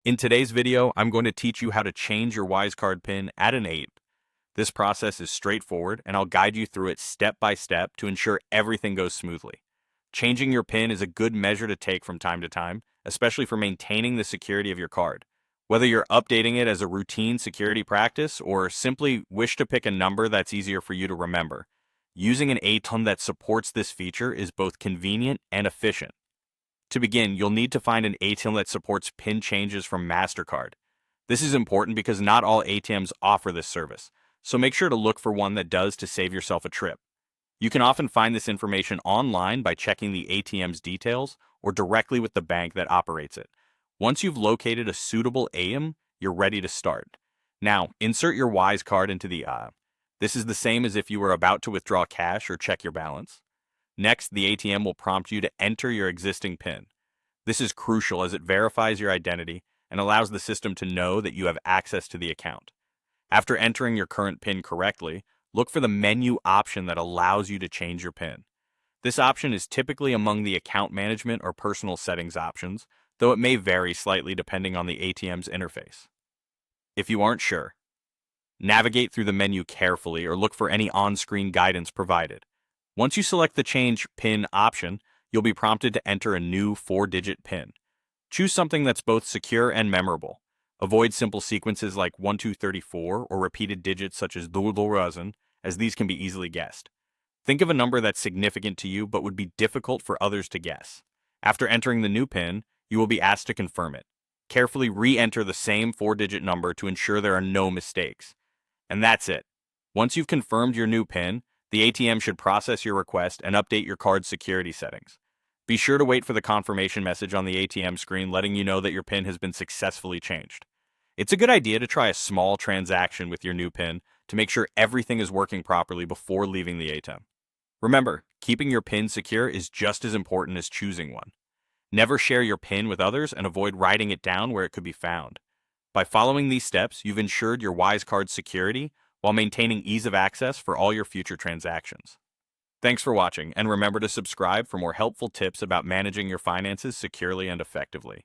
In today's video, I'm going to teach you how to change your WiseCard PIN at an 8. This process is straightforward, and I'll guide you through it step by step to ensure everything goes smoothly. Changing your PIN is a good measure to take from time to time, especially for maintaining the security of your card. Whether you're updating it as a routine security practice or simply wish to pick a number that's easier for you to remember, using an ATM that supports this feature is both convenient and efficient. To begin, you'll need to find an ATM that supports PIN changes from MasterCard. This is important because not all ATMs offer this service, so make sure to look for one that does to save yourself a trip. You can often find this information online by checking the ATM's details or directly with the bank that operates it. Once you've located a suitable ATM, you're ready to start. Now, insert your Wise card into the This is the same as if you were about to withdraw cash or check your balance. Next, the ATM will prompt you to enter your existing PIN. This is crucial as it verifies your identity and allows the system to know that you have access to the account. After entering your current PIN correctly, look for the menu option that allows you to change your PIN. This option is typically among the account management or personal settings options, though it may vary slightly depending on the ATM's interface. If you aren't sure, navigate through the menu carefully or look for any on-screen guidance provided. Once you select the Change PIN option, you'll be prompted to enter a new 4-digit PIN. Choose something that's both secure and memorable. Avoid simple sequences like 1234 or repeated digits such as Duldorazan, as these can be easily guessed. Think of a number that's significant to you but would be difficult for others to guess. After entering the new PIN, you will be asked to confirm it. Carefully re-enter the same 4-digit number to ensure there are no mistakes. And that's it. Once you've confirmed your new PIN, the ATM should process your request and update your card's security settings. Be sure to wait for the confirmation message on the ATM screen letting you know that your PIN has been successfully changed. It's a good idea to try a small transaction with your new PIN to make sure everything is working properly before leaving the ATM. Remember, keeping your PIN secure is just as important as choosing one. Never share your PIN with others and avoid writing it down where it could be found. By following these steps, you've ensured your Wise card's security while maintaining ease of access for all your future transactions. Thanks for watching, and remember to subscribe for more helpful tips about managing your finances securely and effectively.